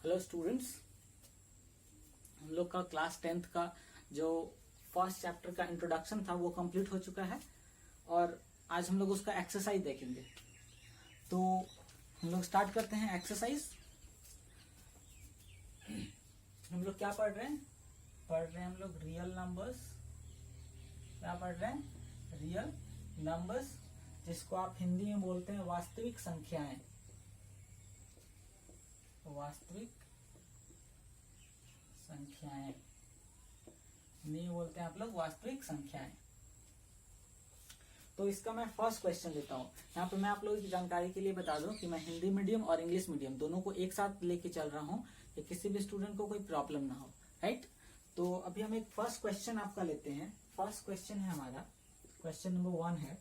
Hello students, हम लोग का क्लास 10th का जो फर्स्ट चैप्टर का इंट्रोडक्शन था वो कंप्लीट हो चुका है और आज हम लोग उसका एक्सरसाइज देखेंगे। तो हम लोग स्टार्ट करते हैं एक्सरसाइज। हम लोग क्या पढ़ रहे हैं हम लोग रियल नंबर्स। क्या पढ़ रहे हैं? रियल नंबर्स, जिसको आप हिंदी में बोलते हैं वास्तविक संख्याएं। वास्तविक संख्याएं हिंदी में बोलते हैं आप लोग वास्तविक संख्याएं। तो इसका मैं फर्स्ट क्वेश्चन लेता हूं। यहाँ पे मैं आप लोगों की जानकारी के लिए बता दूं कि मैं हिंदी मीडियम और इंग्लिश मीडियम दोनों को एक साथ लेके चल रहा हूं कि किसी भी स्टूडेंट को कोई प्रॉब्लम ना हो। राइट, तो अभी हम एक फर्स्ट क्वेश्चन आपका लेते हैं। फर्स्ट क्वेश्चन है हमारा, क्वेश्चन नंबर 1 है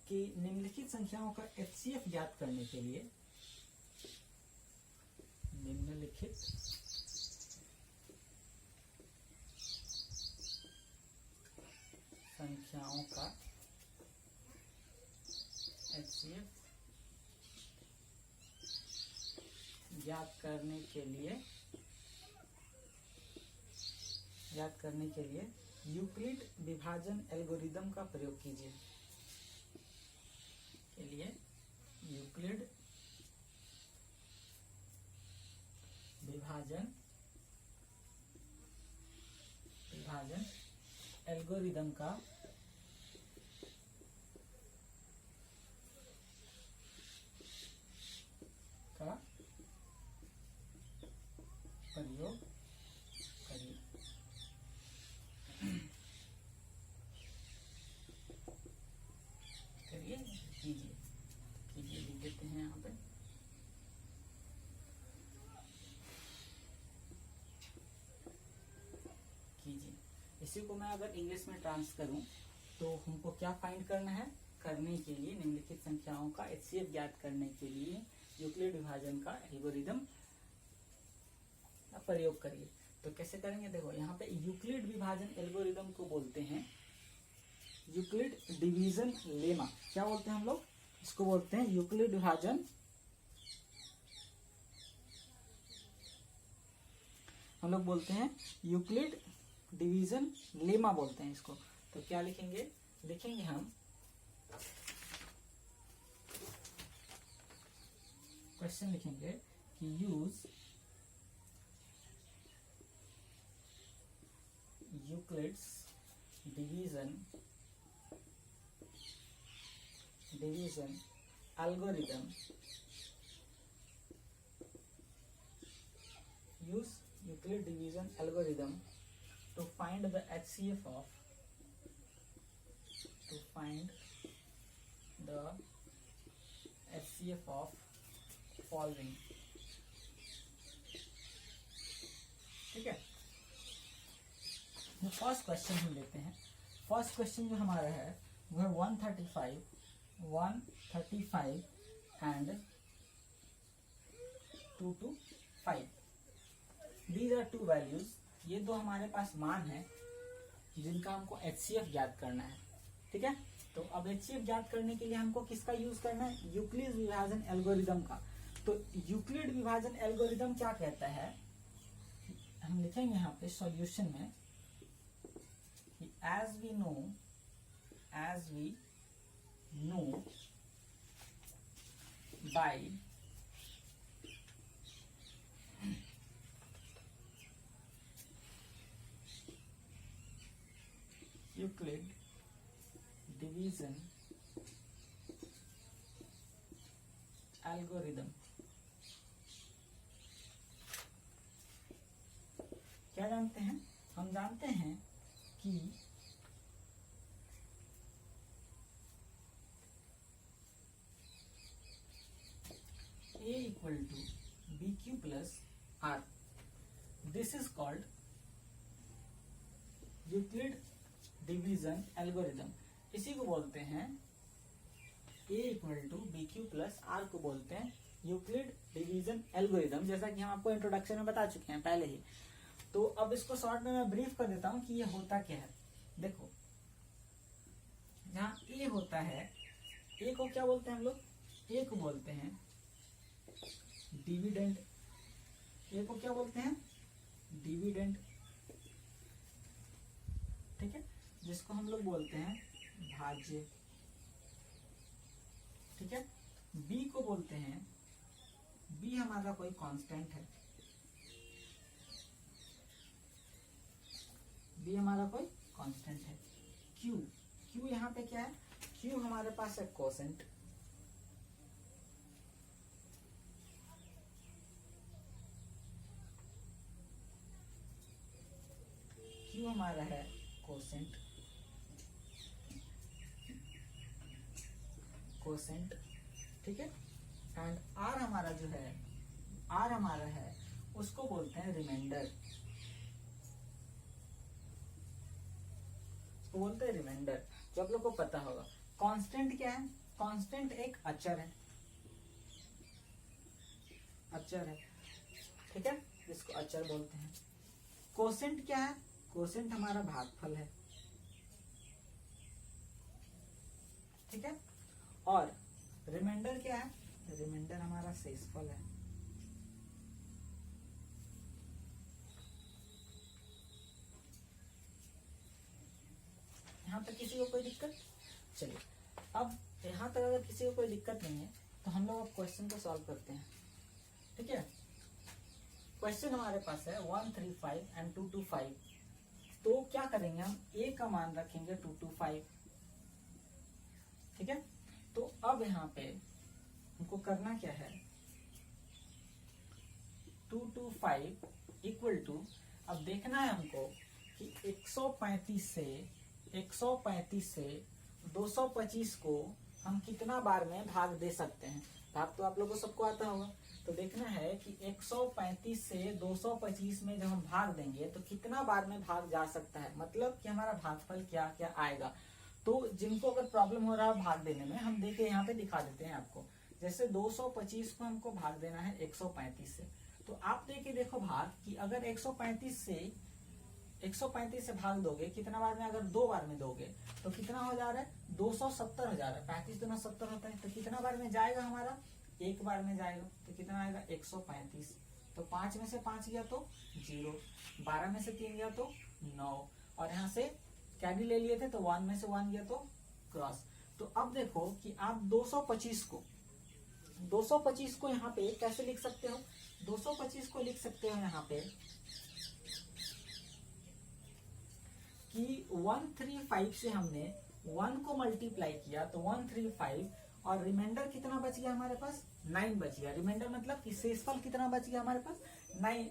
कि निम्नलिखित संख्याओं का एचसीएफ ज्ञात करने के लिए निम्नलिखित संख्याओं का एचसीएफ ज्ञात करने के लिए यूक्लिड विभाजन एल्गोरिदम का प्रयोग कीजिए। के लिए यूक्लिड विभाजन एल्गोरिदम का प्रयोग करिए। कीजिए लिख देते हैं यहाँ पे। कीजिए, इसी को मैं अगर इंग्लिश में ट्रांस करूं तो हमको क्या फाइंड करना है? करने के लिए निम्नलिखित संख्याओं का एचसीएफ ज्ञात करने के लिए यूक्लिड विभाजन का एल्गोरिदम प्रयोग करिए। तो कैसे करेंगे? देखो, यहाँ पे यूक्लिड विभाजन एल्गोरिदम को बोलते हैं यूक्लिड डिवीजन लेमा। क्या बोलते हैं हम लोग? इसको बोलते हैं यूक्लिड विभाजन हम लोग बोलते हैं यूक्लिड डिवीजन लेमा बोलते हैं इसको। तो क्या लिखेंगे? लिखेंगे हम क्वेश्चन लिखेंगे कि use Euclid's division algorithm use Euclid division algorithm to find the HCF of following। ठीक है, फर्स्ट क्वेश्चन हम लेते हैं। फर्स्ट क्वेश्चन जो हमारा है वो है 135 and 2 to 5। These are 2 values. ये दो हमारे पास मान है जिनका हमको एचसीएफ ज्ञात करना है। ठीक है, तो अब एचसीएफ ज्ञात करने के लिए हमको किसका यूज करना है? यूक्लिड विभाजन एल्गोरिदम का। तो यूक्लिड विभाजन एल्गोरिदम क्या कहता है? हम लिखेंगे यहाँ पे सॉल्यूशन में कि as we know by Euclid division algorithm। क्या जानते हैं? हम जानते हैं कि A equal to BQ plus R। This is called Euclid division algorithm। इसी को बोलते हैं A equal to BQ plus R को बोलते हैं यूक्लिड डिवीजन एल्गोरिदम, जैसा कि हम आपको इंट्रोडक्शन में बता चुके हैं पहले ही। तो अब इसको शॉर्ट में मैं ब्रीफ कर देता हूँ कि ये होता क्या है। देखो, जहाँ ए होता है, ए को क्या बोलते हैं हम लोग? ए को बोलते हैं डिविडेंड ए को क्या बोलते हैं, डिविडेंड, ठीक है, जिसको हम लोग बोलते हैं भाज्य, ठीक है। बी को बोलते हैं, बी हमारा कोई कांस्टेंट है, बी हमारा कोई कांस्टेंट है। क्यू, क्यू यहाँ पे क्या है, क्यू हमारे पास है कोसेंट, क्यू हमारा है कोसेंट, कोसेंट, ठीक है। एंड आर हमारा जो है, आर हमारा है उसको बोलते हैं रिमाइंडर, उसको बोलते हैं रिमाइंडर, जो आप लोग को पता होगा। कांस्टेंट क्या है, कांस्टेंट एक अचर है, अचर है, ठीक है, जिसको अचर बोलते हैं। कोसेंट क्या है, कोसेंट हमारा भागफल है, ठीक है। और रिमाइंडर क्या है, रिमाइंडर हमारा शेषफल है, यहाँ तक किसी को कोई दिक्कत? चलिए, अब यहाँ तक अगर किसी को कोई दिक्कत नहीं है तो हम लोग अब क्वेश्चन को सॉल्व करते हैं, ठीक है। क्वेश्चन हमारे पास है 135 एंड 225, तो क्या करेंगे हम, ए का मान रखेंगे 225, ठीक है। तो अब यहाँ पे हमको करना क्या है, 225 इक्वल टू, अब देखना है हमको कि 135 से 225 को हम कितना बार में भाग दे सकते हैं। भाग तो आप लोगों को सबको आता होगा, तो देखना है कि 135 से 225 में जब हम भाग देंगे तो कितना बार में भाग जा सकता है, मतलब कि हमारा भागफल क्या क्या आएगा। तो जिनको अगर प्रॉब्लम हो रहा है भाग देने में, हम देखे यहाँ पे दिखा देते हैं आपको। जैसे 225 को हमको भाग देना है 135 से, तो आप देखे देखो भाग कि अगर 135 से भाग दोगे कितना बार में, अगर 2 बार में दोगे तो कितना हो जा रहा है, 270 हो जा रहा है। 35 दूना 70 होता है, तो कितना बार में जाएगा हमारा, 1 बार में जाएगा, तो कितना आएगा 135। तो 5 में से 5 गया तो 0, 12 में से 3 गया तो 9, और यहाँ से कैरी ले लिए थे तो 1 में से 1 गया तो क्रॉस। तो अब देखो कि आप 225 को यहाँ पे कैसे लिख सकते हो, 225 को लिख सकते हो यहाँ पे कि 135 से हमने 1 को मल्टीप्लाई किया तो 135, और रिमाइंडर कितना बच गया हमारे पास, 9 बच गया। रिमाइंडर मतलब कि शेषफल कितना बच गया हमारे पास,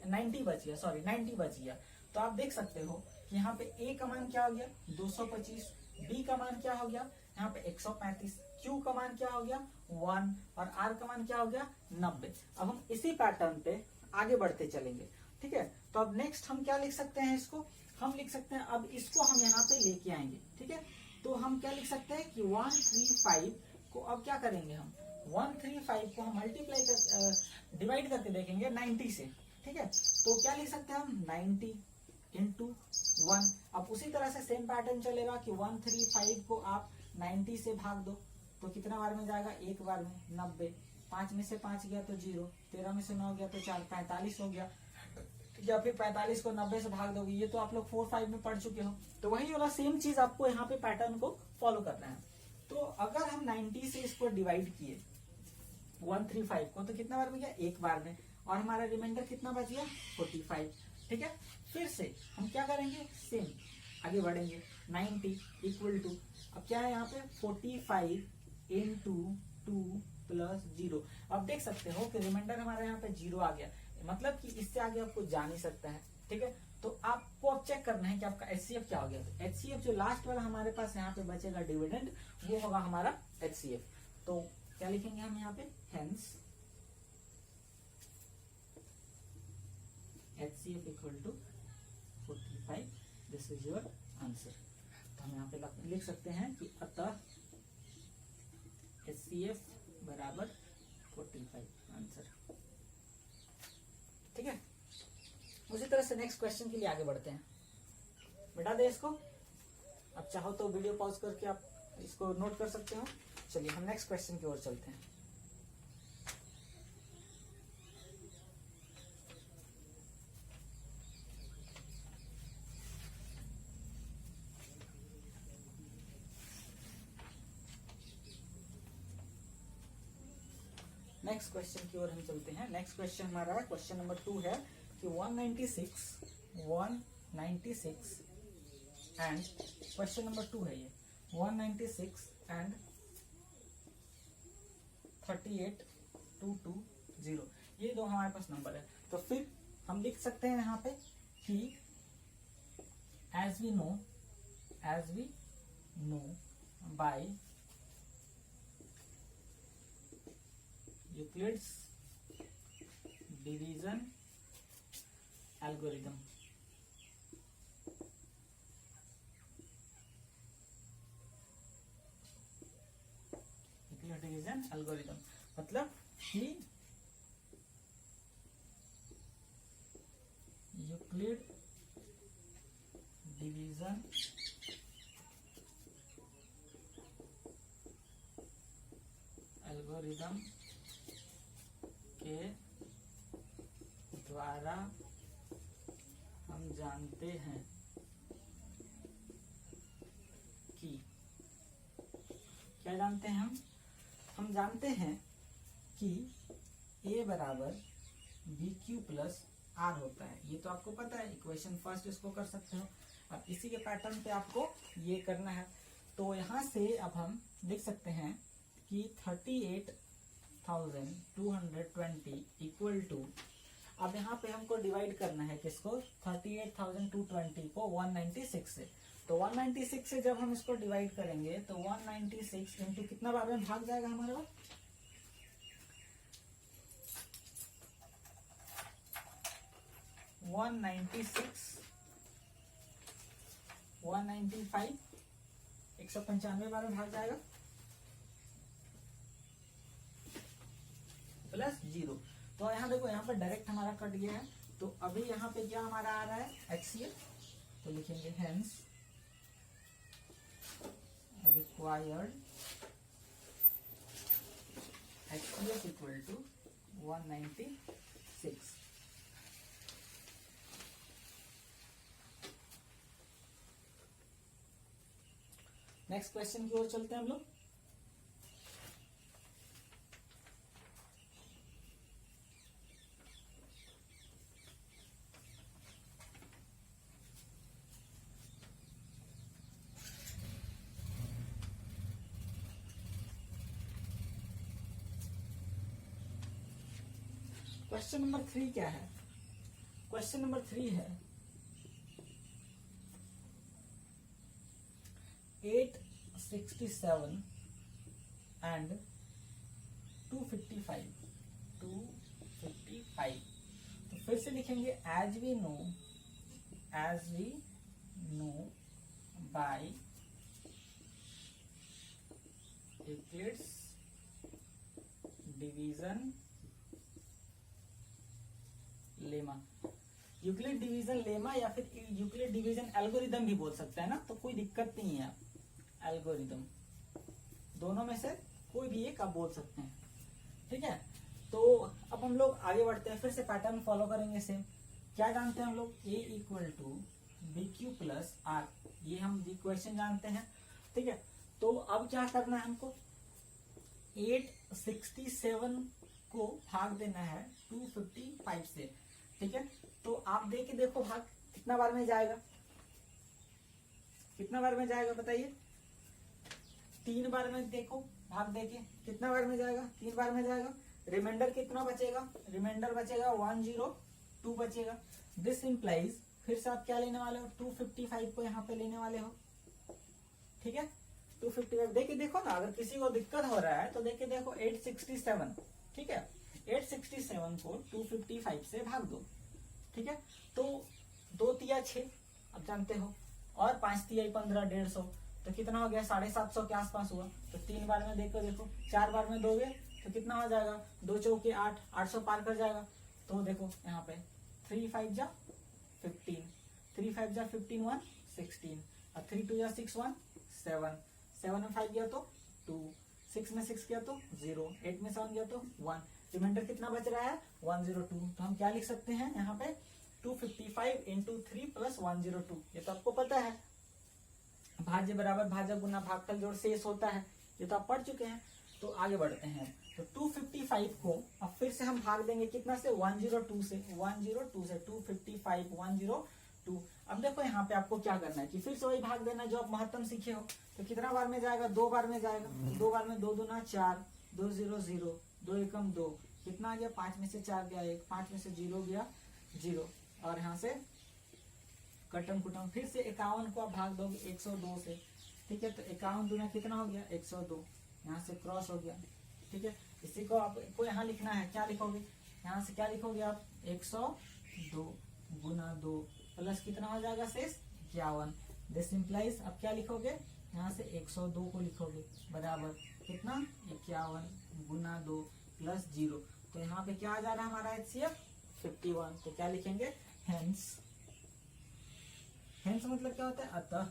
90 बच गया, सॉरी 90 बच गया। तो आप देख सकते हो कि यहाँ पे ए का मान क्या हो गया 225, बी का मान क्या हो गया यहाँ पे 135, क्यू का मान क्या हो गया 1, और आर का मान क्या हो गया 90। अब हम इसी पैटर्न पे आगे बढ़ते चलेंगे, ठीक है। तो अब नेक्स्ट हम क्या लिख सकते हैं, इसको हम लिख सकते हैं, अब इसको हम यहाँ पे लेके आएंगे, ठीक है। तो हम क्या लिख सकते हैं कि 135 को अब क्या करेंगे, हम 135 को हम मल्टीप्लाई कर डिवाइड करके देखेंगे 90 से, ठीक है। तो क्या लिख सकते हैं हम 90 इंटू 1। अब उसी तरह से सेम पैटर्न चलेगा कि 135 को आप 90 से भाग दो तो कितना बार में जाएगा, 1 बार में 90, 5 में से 5 गया तो 0, 13 में से 9 गया तो 4, 45 हो गया। या फिर 45 को 90 से भाग दोगे, ये तो आप लोग 4-5 में पढ़ चुके हो। तो वही वाला सेम चीज आपको यहाँ पे पैटर्न को फॉलो करना है। तो अगर हम 90 से इसको डिवाइड किए 135 को तो कितना बार में गया, 1 बार में, और हमारा रिमाइंडर कितना बच गया 45, ठीक है। फिर से हम क्या करेंगे, सेम आगे बढ़ेंगे, 90 इक्वल टू, अब क्या है यहाँ पे 45 इंटू 2 प्लस 0। अब देख सकते हो कि रिमाइंडर हमारे यहाँ पे 0 आ गया, मतलब कि इससे आगे आपको जा नहीं सकता है, ठीक है। तो आपको अब चेक करना है कि आपका HCF क्या हो गया। तो HCF जो लास्ट वाला हमारे पास यहाँ पे बचेगा डिविडेंड, वो होगा हमारा HCF। तो क्या लिखेंगे हम यहाँ पे, hence HCF equal to 45, this is your answer. तो हम यहाँ पे लिख सकते हैं कि अतः HCF बराबर 45 आंसर, ठीक है। उसी तरह से नेक्स्ट क्वेश्चन के लिए आगे बढ़ते हैं। मिटा दे इसको, अब चाहो तो वीडियो पॉज करके आप इसको नोट कर सकते हो। चलिए हम नेक्स्ट क्वेश्चन की ओर चलते हैं। नेक्स्ट क्वेश्चन की ओर हम चलते हैं। नेक्स्ट क्वेश्चन हमारा क्वेश्चन नंबर 2 है कि 196 एंड क्वेश्चन नंबर 2 है ये 196 एंड 38220, ये दो हमारे पास नंबर है। तो फिर हम लिख सकते हैं यहाँ पे कि as we know by Euclid's division algorithm, division algorithm मतलब कि यूक्लिड डिवीजन एल्गोरिथम के द्वारा हम जानते हैं कि क्या जानते हैं हम जानते हैं कि a बराबर BQ प्लस R होता है। ये तो आपको पता है, इक्वेशन फर्स्ट इसको कर सकते हो। अब इसी के पैटर्न पे आपको ये करना है। तो यहाँ से अब हम लिख सकते हैं कि 38,220 इक्वल टू, अब यहाँ पे हमको डिवाइड करना है किसको, 38,220 को 196 से। तो 196 से जब हम इसको डिवाइड करेंगे तो 196 इंटू कितना बार में भाग जाएगा हमारे पास, 196, 195, 195 बार में भाग जाएगा प्लस 0। तो यहाँ देखो, यहाँ पर डायरेक्ट हमारा कट गया है। तो अभी यहाँ पे क्या हमारा आ रहा है, HCF। तो लिखेंगे hence required HCF equal to 196। Next question की ओर चलते हैं हम लोग। क्वेश्चन नंबर 3 क्या है, क्वेश्चन नंबर 3 है 867 एंड 255। तो फिर से लिखेंगे as we know by Euclid's division lemma. Euclid division lemma या फिर यूक्लिड डिवीजन एल्गोरिदम भी बोल सकते हैं ना, तो कोई दिक्कत नहीं है। एल्गोरिदम दोनों में से कोई भी एक आप बोल सकते हैं, ठीक है। तो अब हम लोग आगे बढ़ते हैं, फिर से पैटर्न फॉलो करेंगे सेम। क्या जानते हैं हम लोग, A equal to BQ plus R, ये हम इक्वेशन जानते हैं, ठीक है। तो अब क्या करना है हमको, 867 को भाग देना है 255 से, ठीक है। तो आप देके देखो भाग कितना बार में जाएगा, कितना बार में जाएगा बताइए, 3 बार में देखो भाग देके कितना बार में जाएगा, 3 बार में जाएगा। रिमाइंडर कितना बचेगा, रिमाइंडर बचेगा 102 बचेगा। दिस इंप्लाइज, फिर से आप क्या लेने वाले हो, 255 को यहाँ पे लेने वाले हो, ठीक है। 255 देखे देखो ना, अगर किसी को दिक्कत हो रहा है तो देखे देखो 867, ठीक है। 867 को 255 से भाग दो, ठीक है। तो 2 तिया 6, अब जानते हो, और 5 तिया 15, 150, तो कितना हो गया, 750 के आसपास हुआ। तो 3 बार में देखो 4 बार में दोगे तो कितना हो जाएगा, 2 चौके 8, 800 पार कर जाएगा। तो देखो यहाँ पे 3 5 जा 15, 3 5 जा 15, 1 16, और 3 2 जा 6 1 7, 7 में 5 गया तो 2, 6 में 6 गया तो 0, 8 में 7 गया तो 1, रिमाइंडर कितना बच रहा है 102। तो हम क्या लिख सकते हैं यहाँ पे, 255 इंटू 3 प्लस 102। ये तो आपको पता है, भाज्य बराबर भाजक गुना भागफल जोड़ शेष होता है, ये तो आप पढ़ चुके हैं। तो आगे बढ़ते हैं। तो 255 को अब फिर से हम भाग देंगे कितना से, 102 से, 102 से 255 102। अब देखो यहाँ पे आपको क्या करना है कि फिर से वही भाग देना जो आप महत्तम सीखे हो। तो कितना बार में जाएगा, 2 बार में जाएगा। 2 बार में 2 दूना 4, 2 0 0, 2 एकम 2, कितना आ गया, 5 में से 4 गया 1, 5 में से 0 गया 0, और यहाँ से कटम कुटम फिर से 51 को आप भाग दोगे 102 से, ठीक है। तो 51 दूना कितना हो गया, 102, यहाँ से क्रॉस हो गया, ठीक है। इसी को आपको यहाँ लिखना है, क्या लिखोगे, यहाँ से क्या लिखोगे आप, 102 गुना 2 प्लस कितना हो जाएगा शेष 51। दिस इंप्लाइज अब क्या लिखोगे, यहाँ से 102 को लिखोगे बराबर कितना 51 गुना 2 प्लस 0। तो यहाँ पे क्या आ जा रहा है हमारा HCF 51। तो क्या लिखेंगे, हेंस। हेंस मतलब क्या होता है, अतः।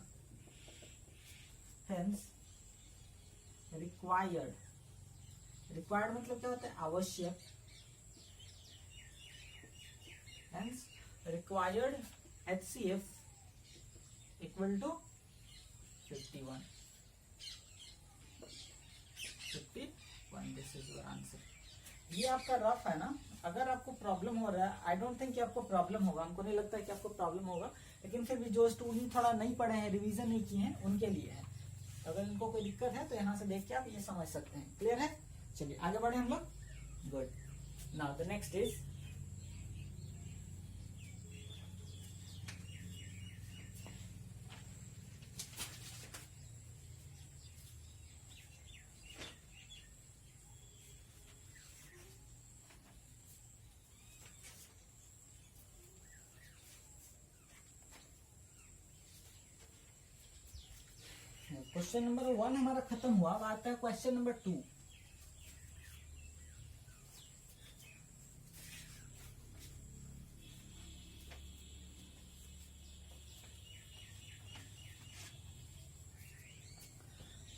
हेंस रिक्वायर्ड, रिक्वायर्ड मतलब क्या होता है, आवश्यक। Hence required HCF equal to 51। This is your answer. ये आपका रफ है ना। अगर आपको प्रॉब्लम हो रहा है, आई डोंट थिंक कि आपको प्रॉब्लम होगा, हमको नहीं लगता है कि आपको प्रॉब्लम होगा, लेकिन फिर भी जो स्टूडेंट थोड़ा नहीं पढ़े हैं, रिवीजन नहीं किए हैं, उनके लिए है। अगर इनको कोई दिक्कत है तो यहाँ से देख के आप ये समझ सकते हैं। क्लियर है, चलिए आगे बढ़े हम लोग। Good. Now the next is question number 1 हमारा खत्म हुआ। अब आता है क्वेश्चन नंबर 2।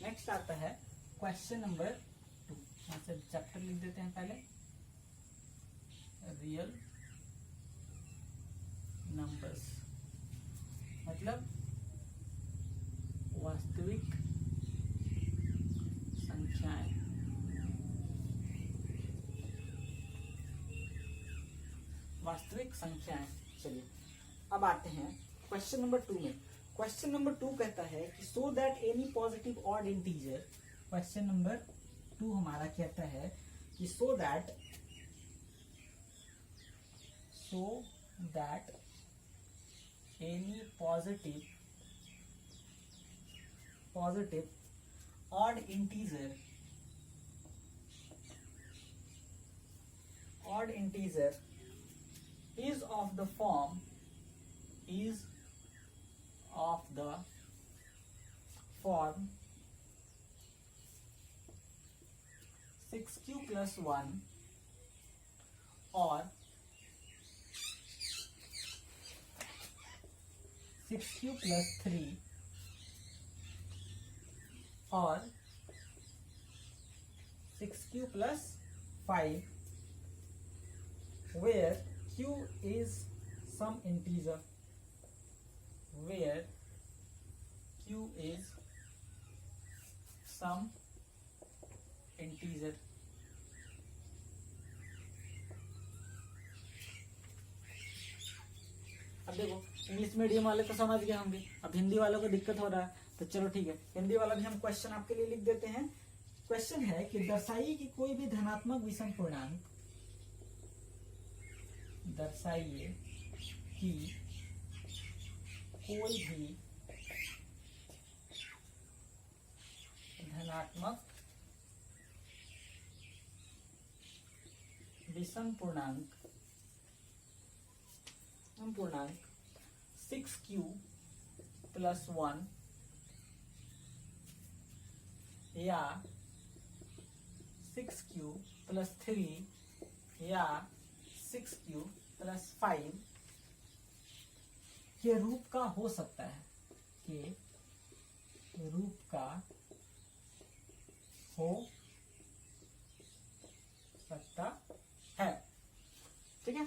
नेक्स्ट आता है क्वेश्चन नंबर 2। यहाँ से चैप्टर लिख देते हैं पहले, रियल नंबर्स मतलब वास्तविक संख्याएं। वास्तविक संख्याएं। चलिए अब आते हैं क्वेश्चन नंबर 2 में। क्वेश्चन नंबर 2 कहता है कि so that any positive odd integer. Question number 2 हमारा कहता है कि so that any positive odd integer is of the form 6q plus 1 or 6q plus 3 और 6q plus 5 where q is some integer, where q is some integer। अब देखो English medium वाले तो समझ गए होंगे, अब हिंदी वालों को दिक्कत हो रहा है तो चलो ठीक है, हिंदी वाला भी हम क्वेश्चन आपके लिए लिख देते हैं। क्वेश्चन है कि दर्शाइए कि कोई भी धनात्मक विषम पूर्णांक, दर्शाइए कि कोई भी धनात्मक विषम पूर्णांक 6q plus 1 या 6q plus 3 या 6q plus 5 के रूप का हो सकता है, के रूप का हो सकता है। ठीक है,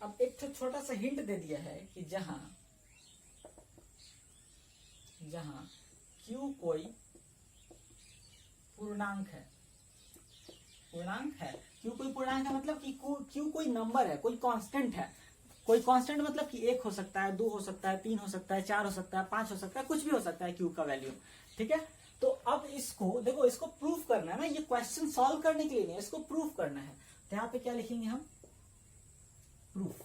अब एक छोटा सा हिंट दे दिया है कि जहां q कोई पूर्णांक है, पूर्णांक है। क्यू कोई पूर्णांक है मतलब कि क्यू कोई नंबर है, कोई कांस्टेंट है। कोई कांस्टेंट मतलब कि 1 हो सकता है, 2 हो सकता है, 3 हो सकता है, 4 हो सकता है, 5 हो सकता है, कुछ भी हो सकता है क्यू का वैल्यू। ठीक है, तो अब इसको देखो, इसको प्रूफ करना है ना, ये क्वेश्चन सॉल्व करने के लिए नहीं, इसको प्रूफ करना है। तो यहाँ पे क्या लिखेंगे हम, प्रूफ।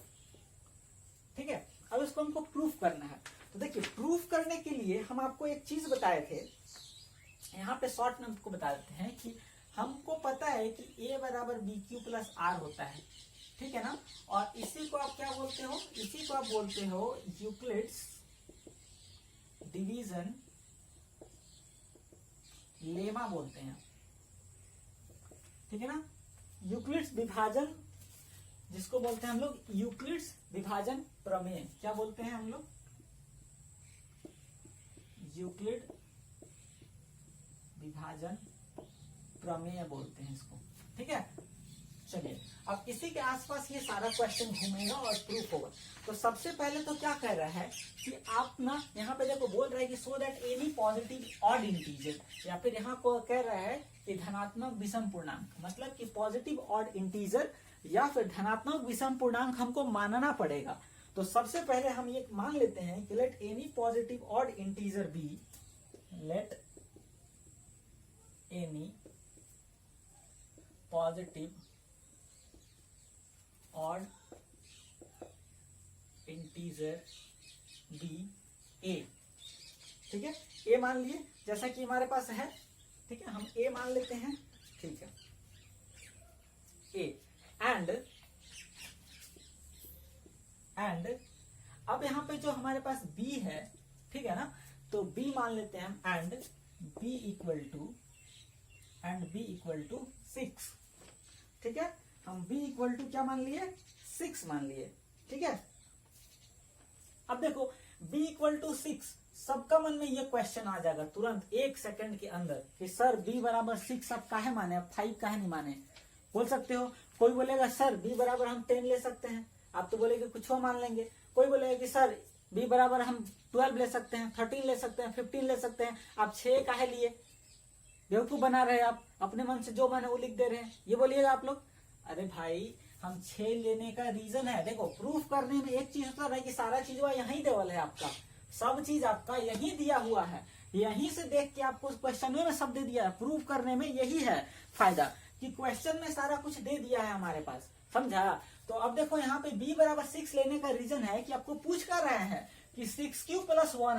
ठीक है, अब इसको हमको प्रूफ करना है। तो देखिए, प्रूफ करने के लिए हम आपको एक चीज बताए थे, यहाँ पे शॉर्ट में आपको बता देते हैं कि हमको पता है कि a बराबर बी क्यू प्लस आर होता है। ठीक है ना, और इसी को आप क्या बोलते हो, इसी को आप बोलते हो यूक्लिड्स डिवीजन लेमा बोलते हैं। ठीक है ना, यूक्लिड्स विभाजन, जिसको बोलते हैं हम लोग यूक्लिड्स विभाजन प्रमेय। क्या बोलते हैं हम लोग, यूक्लिड विभाजन प्रमेय बोलते हैं इसको। ठीक है, चलिए अब इसी के आसपास ये सारा क्वेश्चन घूमेगा और प्रूफ होगा। तो सबसे पहले तो क्या कह रहा है कि आप ना यहाँ पे देखो बोल रहा है कि so that any positive odd integer, या फिर यहाँ को कह रहा है कि धनात्मक विषम पूर्णांक, मतलब कि पॉजिटिव ऑड इंटीजर या फिर धनात्मक विषम पूर्णांक हमको मानना पड़ेगा। तो सबसे पहले हम ये मान लेते हैं कि let any positive odd integer be, let any positive odd integer be a. ठीक है, ए मान लिए जैसा कि हमारे पास है। ठीक है, हम ए मान लेते हैं। ठीक है, ए एंड अब यहां पे जो हमारे पास बी है, ठीक है ना, तो बी मान लेते हैं हम, एंड बी इक्वल टू 6। ठीक है, हम b इक्वल टू क्या मान लिए, 6 मान लिए। ठीक है, अब देखो b इक्वल टू 6, सबका मन में ये क्वेश्चन आ जाएगा तुरंत 1 सेकंड के अंदर कि सर b बराबर 6 आप काहे माने, आप 5 काहे नहीं माने। बोल सकते हो, कोई बोलेगा सर b बराबर हम 10 ले सकते हैं, आप तो बोलेगे कुछ मान लेंगे। कोई बोलेगा कि सर b बराबर हम 12 ले सकते हैं, 13 ले सकते हैं, 15 ले सकते हैं, आप 6 काहे लिए, बेवकूफ बना रहे हैं आप, अपने मन से जो मन है वो लिख दे रहे हैं, ये बोलिएगा आप लोग। अरे भाई, हम 6 लेने का रीजन है, देखो प्रूफ करने में एक चीज होता है कि सारा चीज यही देवल है, आपका सब चीज आपका यही दिया हुआ है, यहीं से देख के आपको क्वेश्चन में सब दे दिया है। प्रूफ करने में यही है फायदा कि क्वेश्चन में सारा कुछ दे दिया है हमारे पास, समझा। तो अब देखो यहाँ पे b बराबर 6 लेने का रीजन है कि आपको पूछ कर रहे हैं कि 6 क्यू प्लस 1